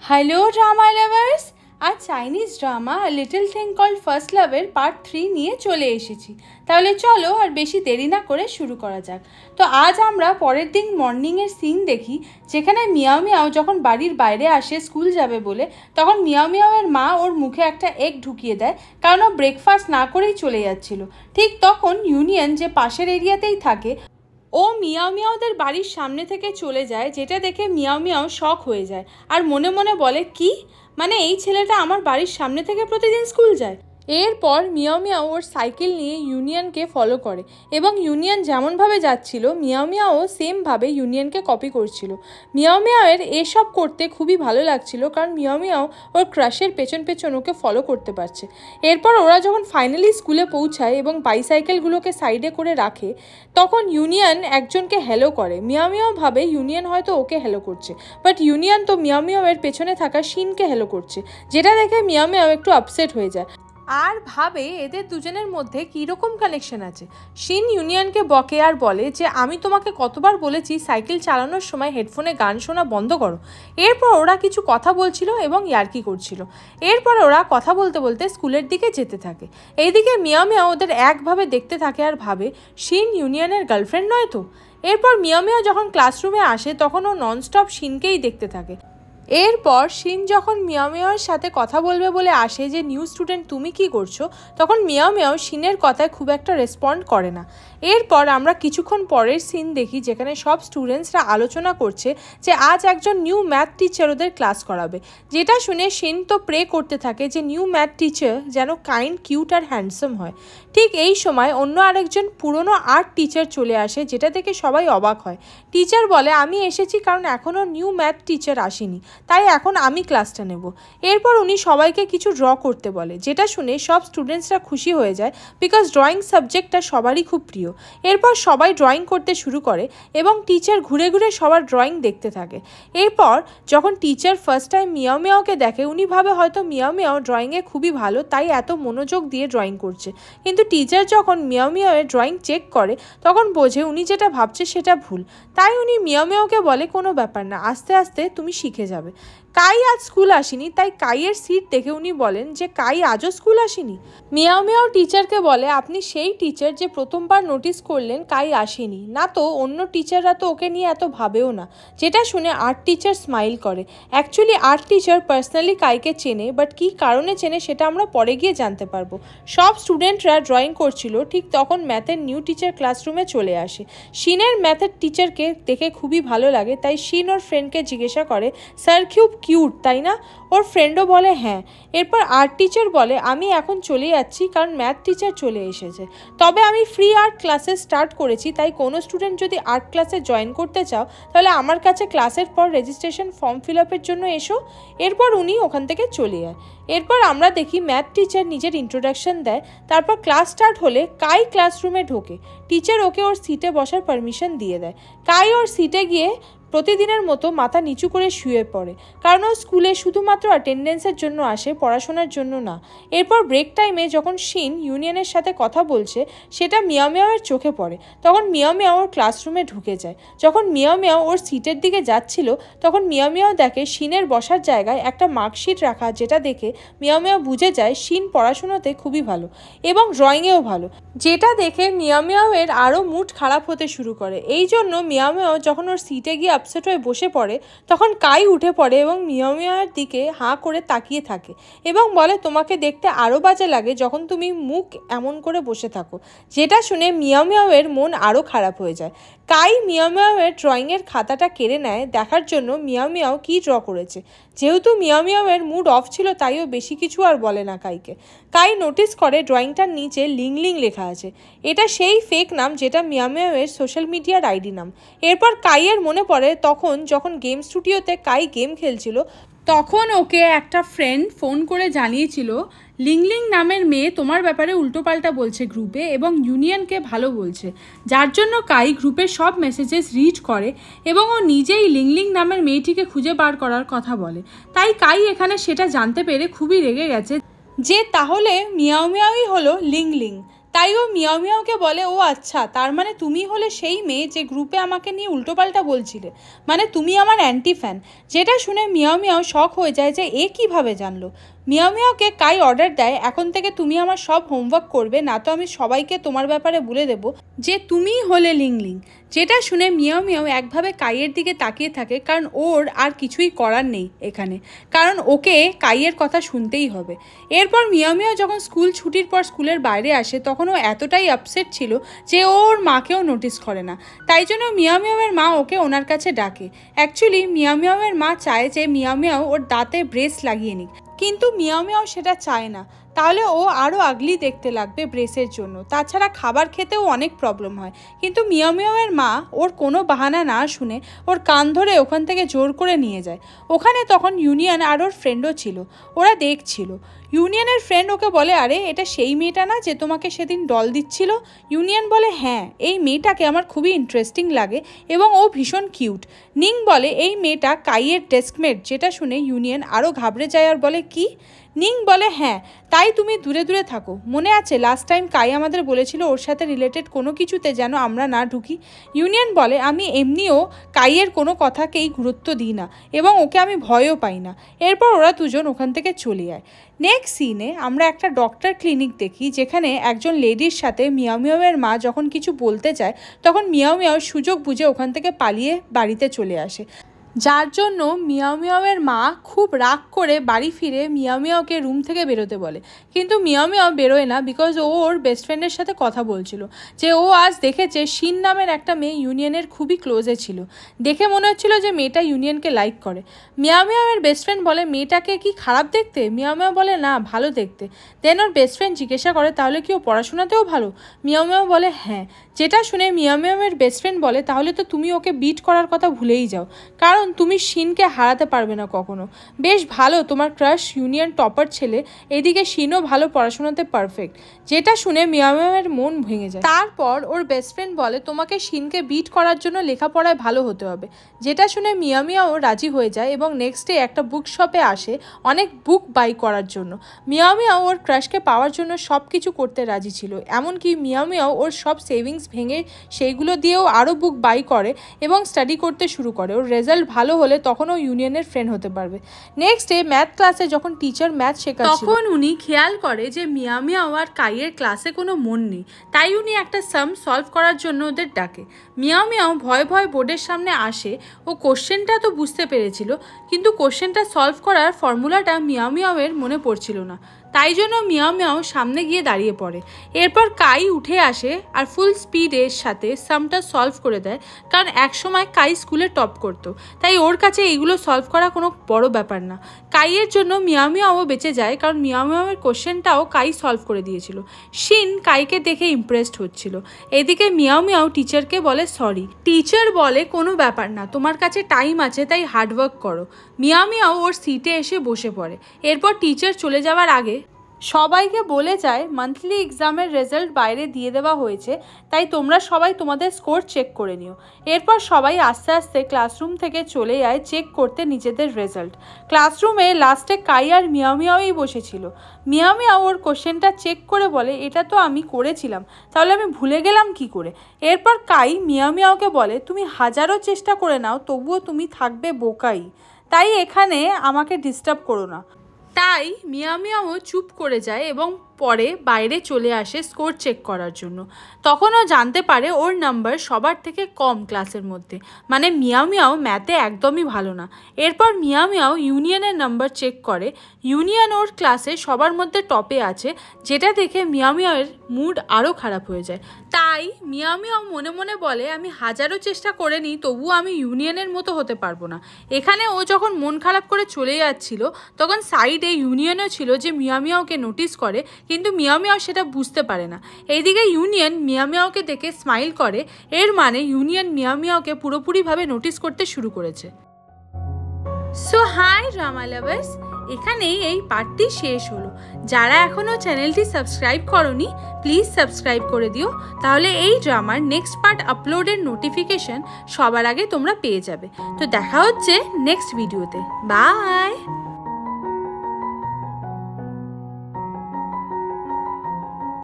Hello drama lovers, আজ Chinese drama little thing called first লাভের part 3 নিয়ে চলে এসেছি। তাহলে চলো আর বেশি দেরি না করে শুরু করা যাক। তো আজ আমরা পরের দিন মর্নিংয়ের সিন দেখি, যেখানে মিয়াও মিয়াও যখন বাড়ির বাইরে আসে স্কুল যাবে বলে, তখন মিয়াও মিয়াওয়ের মা ওর মুখে একটা এগ ঢুকিয়ে দেয়, কারণ ও ব্রেকফাস্ট না করেই চলে যাচ্ছিল। ঠিক তখন ইউনিয়ন, যে পাশের এরিয়াতেই থাকে, ও মিয়াও মিয়াওদের বাড়ির সামনে থেকে চলে যায়, যেটা দেখে মিয়াও মিয়াও শক হয়ে যায় আর মনে মনে বলে, কি মানে এই ছেলেটা আমার বাড়ির সামনে থেকে প্রতিদিন স্কুল যায়। এরপর মিয়াও মিয়াও ওর সাইকেল নিয়ে ইউনিয়নকে ফলো করে এবং ইউনিয়ন যেমনভাবে যাচ্ছিল মিয়াও মিয়াও সেমভাবে ইউনিয়নকে কপি করছিল। মিয়াও মিয়াওয়ের এসব করতে খুবই ভালো লাগছিল, কারণ মিয়াও মিয়াও ওর ক্রাশের পেছন পেছন ওকে ফলো করতে পারছে। এরপর ওরা যখন ফাইনালি স্কুলে পৌঁছায় এবং বাইসাইকেলগুলোকে সাইডে করে রাখে, তখন ইউনিয়ন একজনকে হ্যালো করে। মিয়াও মিয়াও ভাবে ইউনিয়ন হয়তো ওকে হ্যালো করছে, বাট ইউনিয়ন তো মিয়াও মিয়াওয়ের পেছনে থাকা শিনকে হ্যালো করছে, যেটা দেখে মিয়াও মিয়াও একটু আপসেট হয়ে যায় আর ভাবে এদের দুজনের মধ্যে কীরকম কানেকশন আছে। শিন ইউনিয়নকে বকে আর বলে যে, আমি তোমাকে কতবার বলেছি সাইকেল চালানোর সময় হেডফোনে গান শোনা বন্ধ করো। এরপর ওরা কিছু কথা বলছিল এবং ইয়ার্কি করছিল। এরপর ওরা কথা বলতে বলতে স্কুলের দিকে যেতে থাকে। এইদিকে মিয়াও মিয়াও ওদের একভাবে দেখতে থাকে আর ভাবে, শিন ইউনিয়নের গার্লফ্রেন্ড নয় তো। এরপর মিয়াও মিয়াও যখন ক্লাসরুমে আসে, তখন ও ননস্টপ শিনকেই দেখতে থাকে। এরপর শিন যখন মিয়াও মিয়াওয়ের সাথে কথা বলবে বলে আসে যে, নিউ স্টুডেন্ট তুমি কি করছো, তখন মিয়াও মিয়াও শিনের কথায় খুব একটা রেসপন্ড করে না। এরপর আমরা কিছুক্ষণ পরের সিন দেখি, যেখানে সব স্টুডেন্টসরা আলোচনা করছে যে আজ একজন নিউ ম্যাথ টিচার ওদের ক্লাস করাবে, যেটা শুনে শিন তো প্রে করতে থাকে যে নিউ ম্যাথ টিচার যেন কাইন্ড, কিউট আর হ্যান্ডসাম হয়। ঠিক এই সময় অন্য আরেকজন পুরনো আর্ট টিচার চলে আসে, যেটা দেখে সবাই অবাক হয়। টিচার বলে, আমি এসেছি কারণ এখনও নিউ ম্যাথ টিচার আসেনি, তাই এখন আমি ক্লাসটা নেব। এরপর উনি সবাইকে কিছু ড্র করতে বলে, যেটা শুনে সব স্টুডেন্টসরা খুশি হয়ে যায়, বিকজ ড্রয়িং সাবজেক্টটা সবারই খুব প্রিয়। এরপর সবাই ড্রয়িং করতে শুরু করে এবং টিচার ঘুরে ঘুরে সবার ড্রয়িং দেখতে থাকে। এরপর যখন টিচার ফার্স্ট টাইম মিয়াও মিয়াওকে দেখে, উনি ভাবে হয়তো মিয়াও মিয়াও ড্রয়িংয়ে খুবই ভালো, তাই এত মনোযোগ দিয়ে ড্রয়িং করছে। কিন্তু টিচার যখন মিয়াও মিয়াওয়ের ড্রয়িং চেক করে, তখন বোঝে উনি যেটা ভাবছে সেটা ভুল। তাই উনি মিয়াও মিয়াওকে বলে, কোনো ব্যাপার না, আস্তে আস্তে তুমি শিখে যাবে। কাই আজ স্কুল আসেনি, তাই কাইয়ের সিট দেখে উনি বলেন যে, কাই আজও স্কুল আসেনি। মিয়াও মিয়াও টিচারকে বলে, আপনি সেই টিচার যে প্রথমবার নোটিস করলেন কাই আসেনি, না তো অন্য টিচাররা তো ওকে নিয়ে এত ভাবেও না। যেটা শুনে আর্ট টিচার স্মাইল করে। অ্যাকচুয়ালি আর্ট টিচার পার্সোনালি কাইকে চেনে, বাট কী কারণে চেনে সেটা আমরা পরে গিয়ে জানতে পারবো। সব স্টুডেন্টরা ড্রয়িং করছিল, ঠিক তখন ম্যাথের নিউ টিচার ক্লাসরুমে চলে আসে। শিনের ম্যাথের টিচারকে দেখে খুবই ভালো লাগে, তাই শিন ওর ফ্রেন্ডকে জিজ্ঞাসা করে, স্যার খুব কিউট তাই না? ওর ফ্রেন্ডও বলে হ্যাঁ। এরপর আর্ট টিচার বলে, আমি এখন চলে যাচ্ছি কারণ ম্যাথ টিচার চলে এসেছে, তবে আমি ফ্রি আর্ট ক্লাসেস স্টার্ট করেছি, তাই কোনো স্টুডেন্ট যদি আর্ট ক্লাসে জয়েন করতে চাও তাহলে আমার কাছে ক্লাসের পর রেজিস্ট্রেশন ফর্ম ফিল আপের জন্য এসো। এরপর উনি ওখান থেকে চলে যায়। এরপর আমরা দেখি ম্যাথ টিচার নিজের ইন্ট্রোডাকশন দেয়। তারপর ক্লাস স্টার্ট হলে কাই ক্লাসরুমে ঢোকে। টিচার ওকে ওর সিটে বসার পারমিশন দিয়ে দেয়। কাই ওর সিটে গিয়ে প্রতিদিনের মতো মাথা নিচু করে শুয়ে পড়ে, কারণ ও স্কুলে শুধুমাত্র অ্যাটেন্ডেন্সের জন্য আসে, পড়াশোনার জন্য না। এরপর ব্রেক টাইমে যখন শিন ইউনিয়নের সাথে কথা বলছে, সেটা মিয়াও মিয়াওয়ের চোখে পড়ে। তখন মিয়াও মিয়াও ওর ক্লাসরুমে ঢুকে যায়। যখন মিয়াও মিয়াও ওর সিটের দিকে যাচ্ছিল, তখন মিয়াও মিয়াও দেখে শিনের বসার জায়গায় একটা মার্কশিট রাখা, যেটা দেখে মিয়াও মিয়াও বুঝে যায় শিন পড়াশোনাতে খুবই ভালো এবং ড্রয়িংয়েও ভালো, যেটা দেখে মিয়াও মিয়াওয়ের আরও মুড খারাপ হতে শুরু করে। এই জন্য মিয়াও মিয়াও যখন ওর সিটে গিয়ে আপসেট হয়ে বসে পড়ে, তখন কাই উঠে পড়ে এবং মিয়াও মিয়াওয়ের দিকে হাঁ করে তাকিয়ে থাকে এবং বলে, তোমাকে দেখতে আরও বাজে লাগে যখন তুমি মুখ এমন করে বসে থাকো। যেটা শুনে মিয়াও মিয়াওয়ের মন আরও খারাপ হয়ে যায়। কাই মিয়াও মিয়াওয়ের ড্রয়িংয়ের খাতাটা কেড়ে নেয়, দেখার জন্য মিয়াও মিয়াও কী ড্র করেছে। যেহেতু মিয়াও মিয়াওয়ের মুড অফ ছিল, তাইও বেশি কিছু আর বলে না কাইকে। কাই নোটিস করে ড্রয়িংটার নিচে লিংলিং লেখা আছে। এটা সেই ফেক নাম যেটা মিয়াও মিয়াওয়ের সোশ্যাল মিডিয়ার আইডি নাম। এরপর কাইয়ের মনে পড়ে তখন যখন গেম স্টুডিওতে কাই গেম খেলছিল, তখন ওকে একটা ফ্রেন্ড ফোন করে জানিয়েছিল, লিংলিং নামের মেয়ে তোমার ব্যাপারে উল্টোপাল্টা বলছে গ্রুপে এবং ইউনিয়নকে ভালো বলছে, যার জন্য কাই গ্রুপের সব মেসেজেস রিড করে এবং ও নিজেই লিংলিং নামের মেয়েটিকে খুঁজে বার করার কথা বলে। তাই কাই এখানে সেটা জানতে পেরে খুবই রেগে গেছে যে তাহলে মিয়াও মিয়াওই হলো লিংলিং। তাই ও মিয়াও মিয়াওকে বলে, ও আচ্ছা, তার মানে তুমি হলে সেই মেয়ে যে গ্রুপে আমাকে নিয়ে উল্টোপাল্টা বলছিলে, মানে তুমি আমার অ্যান্টি ফ্যান। যেটা শুনে মিয়াও মিয়াও শক হয়ে যায় যে এ কীভাবে জানলো। মিয়াও মিয়াওকে কাই অর্ডার দেয়, এখন থেকে তুমি আমার সব হোমওয়ার্ক করবে, না তো আমি সবাইকে তোমার ব্যাপারে বলে দেবো যে তুমিই হলে লিংলিং। যেটা শুনে মিয়াও মিয়াও একভাবে কাইয়ের দিকে তাকিয়ে থাকে, কারণ ওর আর কিছুই করার নেই এখানে, কারণ ওকে কাইয়ের কথা শুনতেই হবে। এরপর মিয়াও মিয়াও যখন স্কুল ছুটির পর স্কুলের বাইরে আসে, তখন ও এতটাই আপসেট ছিল যে ওর মাকেও নোটিস করে না। তাই জন্য মিয়াও মিয়াওয়ের মা ওকে ওনার কাছে ডাকে। অ্যাকচুয়ালি মিয়াও মিয়াওয়ের মা চায় যে মিয়াও মিয়াও ওর দাঁতে ব্রেস লাগিয়ে নিক, কিন্তু মিয়াও মিয়াও সেটা চায় না, তাহলে ও আরও আগলি দেখতে লাগবে ব্রেসের জন্য। তাছাড়া খাবার খেতেও অনেক প্রবলেম হয়। কিন্তু মিয়াও মিয়াওয়ের মা ওর কোনো বাহানা না শুনে ওর কান ধরে ওখান থেকে জোর করে নিয়ে যায়। ওখানে তখন ইউনিয়ন আর ওর ফ্রেন্ডও ছিল, ওরা দেখছিল। ইউনিয়নের ফ্রেন্ড ওকে বলে, আরে এটা সেই মেয়েটা না যে তোমাকে সেদিন ডল দিচ্ছিল? ইউনিয়ন বলে, হ্যাঁ, এই মেয়েটাকে আমার খুবই ইন্টারেস্টিং লাগে এবং ও ভীষণ কিউট। নিং বলে, এই মেয়েটা কাইয়ের ডেস্কমেট। যেটা শুনে ইউনিয়ন আরও ঘাবড়ে যায় আর বলে, কি? নিং বলে, হ্যাঁ, তাই তুমি দূরে দূরে থাকো। মনে আছে লাস্ট টাইম কাই আমাদের বলেছিল ওর সাথে রিলেটেড কোনো কিছুতে যেন আমরা না ঢুকি। ইউনিয়ন বলে, আমি এমনিও কাইয়ের কোনো কথাকেই গুরুত্ব দিই না এবং ওকে আমি ভয়ও পাই না। এরপর ওরা দুজন ওখান থেকে চলে যায়। নেক্সট সিনে আমরা একটা ডক্টর ক্লিনিক দেখি, যেখানে একজন লেডির সাথে মিয়াও মিয়াওয়ের মা যখন কিছু বলতে চায়, তখন মিয়াও মিয়াও সুযোগ বুঝে ওখান থেকে পালিয়ে বাড়িতে চলে আসে, যার জন্য মিয়াও মিয়াওয়ের মা খুব রাগ করে বাড়ি ফিরে মিয়াও মিয়াওকে রুম থেকে বেরোতে বলে। কিন্তু মিয়াও মিয়াও বেরোয় না, বিকজ ও ওর বেস্ট ফ্রেন্ডের সাথে কথা বলছিল যে ও আজ দেখেছে শিন নামের একটা মেয়ে ইউনিয়নের খুবই ক্লোজে ছিল। দেখে মনে হচ্ছিল যে মেয়েটা ইউনিয়নকে লাইক করে। মিয়াও মিয়াওয়ের বেস্ট ফ্রেন্ড বলে, মেয়েটাকে কি খারাপ দেখতে? মিয়াও মিয়াও বলে, না, ভালো দেখতে। দেন ওর বেস্ট ফ্রেন্ড জিজ্ঞাসা করে, তাহলে কি ও পড়াশোনাতেও ভালো? মিয়াও মিয়াও বলে, হ্যাঁ। যেটা শুনে মিয়াও মিয়াওয়ের বেস্ট ফ্রেন্ড বলে, তাহলে তো তুমি ওকে বিট করার কথা ভুলেই যাও, কারণ তুমি শিনকে হারাতে পারবে না কখনো। বেশ ভালো, তোমার ক্রাশ ইউনিয়ন টপার ছেলে, এদিকে শিনও ভালো পড়াশোনাতে পারফেক্ট। যেটা শুনে মিয়াও মিয়াওয়ের মন ভেঙে যায়। তারপর ওর বেস্ট ফ্রেন্ড বলে, তোমাকে শিনকে বিট করার জন্য লেখাপড়ায় ভালো হতে হবে। যেটা শুনে মিয়াও মিয়াও রাজি হয়ে যায় এবং নেক্সট ডে একটা বুক শপে আসে অনেক বুক বাই করার জন্য। মিয়াও মিয়াও ওর ক্রাশকে পাওয়ার জন্য সব কিছু করতে রাজি ছিল, এমনকি মিয়াও মিয়াও ওর সব সেভিংস ভেঙে সেইগুলো দিয়েও আরও বুক বাই করে এবং স্টাডি করতে শুরু করে। ওর রেজাল্ট ভালো হলে তখন ও ইউনিয়নের ফ্রেন্ড হতে পারবে। নেক্সট ডে ম্যাথ ক্লাসে যখন টিচার ম্যাথ শেখাচ্ছিল, তখন উনি খেয়াল করে যে মিয়াও মিয়াও আর কাইয়ের ক্লাসে কোনো মন নেই। তাই উনি একটা সাম সলভ করার জন্য ওদের ডাকে। মিয়াও মিয়াও ভয় ভয় বোর্ডের সামনে আসে। ও কোশ্চেনটা তো বুঝতে পেরেছিল, কিন্তু কোশ্চেনটা সলভ করার ফর্মুলাটা মিয়াও মিয়াওয়ের মনে পড়ছিল না। তাই জন্য মিয়াও মিয়াও সামনে গিয়ে দাঁড়িয়ে পড়ে। এরপর কাই উঠে আসে আর ফুল স্পিডের সাথে সামটা সলভ করে দেয়, কারণ একসময় কাই স্কুলে টপ করতো, তাই ওর কাছে এইগুলো সলভ করা কোনো বড় ব্যাপার না। কাইয়ের জন্য মিয়াও মিয়াও বেঁচে যায়, কারণ মিয়াও মিয়াওয়ের কোশ্চেনটাও কাই সলভ করে দিয়েছিল। শিন কাইকে দেখে ইমপ্রেসড হচ্ছিল। এদিকে মিয়াও মিয়াও টিচারকে বলে সরি। টিচার বলে, কোনো ব্যাপার না, তোমার কাছে টাইম আছে, তাই হার্ডওয়ার্ক করো। মিয়াও মিয়াও ওর সিটে এসে বসে পড়ে। এরপর টিচার চলে যাওয়ার আগে সবাইকে বলে যায় মান্থলি এক্সামের রেজাল্ট বাইরে দিয়ে দেওয়া হয়েছে, তাই তোমরা সবাই তোমাদের স্কোর চেক করে নিও। এরপর সবাই আস্তে আস্তে ক্লাসরুম থেকে চলে যায় চেক করতে নিজেদের রেজাল্ট। ক্লাসরুমে লাস্টে কাই আর মিয়াও মিয়াওই বসেছিল। মিয়াও মিয়াও ওর কোশ্চেনটা চেক করে বলে, এটা তো আমি করেছিলাম, তাহলে আমি ভুলে গেলাম কি করে? এরপর কাই মিয়াও মিয়াওকে বলে, তুমি হাজারো চেষ্টা করে নাও, তবুও তুমি থাকবে বোকাই, তাই এখানে আমাকে ডিস্টার্ব করো না। তাই মিয়াও মিয়াও চুপ করে যায় এবং পরে বাইরে চলে আসে স্কোর চেক করার জন্য। তখন ও জানতে পারে ওর নাম্বার সবার থেকে কম ক্লাসের মধ্যে, মানে মিয়াও মিয়াও ম্যাথে একদমই ভালো না। এরপর মিয়াও মিয়াও ইউনিয়নের নাম্বার চেক করে। ইউনিয়ন ওর ক্লাসে সবার মধ্যে টপে আছে, যেটা দেখে মিয়াও মিয়াওয়ের মুড আরও খারাপ হয়ে যায়। তাই মিয়াও মিয়াও মনে মনে বলে, আমি হাজারো চেষ্টা করে নিই, তবুও আমি ইউনিয়নের মতো হতে পারবো না। এখানে ও যখন মন খারাপ করে চলে যাচ্ছিল, তখন সাইডে ইউনিয়নও ছিল, যে মিয়াও মিয়াওকে নোটিস করে, কিন্তু মিয়াও মিয়াও সেটা বুঝতে পারে না। এইদিকে ইউনিয়ন মিয়াও মিয়াওকে দেখে স্মাইল করে, এর মানে ইউনিয়ন মিয়াও মিয়াওকে পুরোপুরিভাবে নোটিস করতে শুরু করেছে। সো হাই ড্রামা লাভার্স, এখানেই এই পার্টটি শেষ হলো। যারা এখনও চ্যানেলটি সাবস্ক্রাইব করোনি, প্লিজ সাবস্ক্রাইব করে দিও, তাহলে এই ড্রামার নেক্সট পার্ট আপলোডের নোটিফিকেশন সবার আগে তোমরা পেয়ে যাবে। তো দেখা হচ্ছে নেক্সট ভিডিওতে। বাই।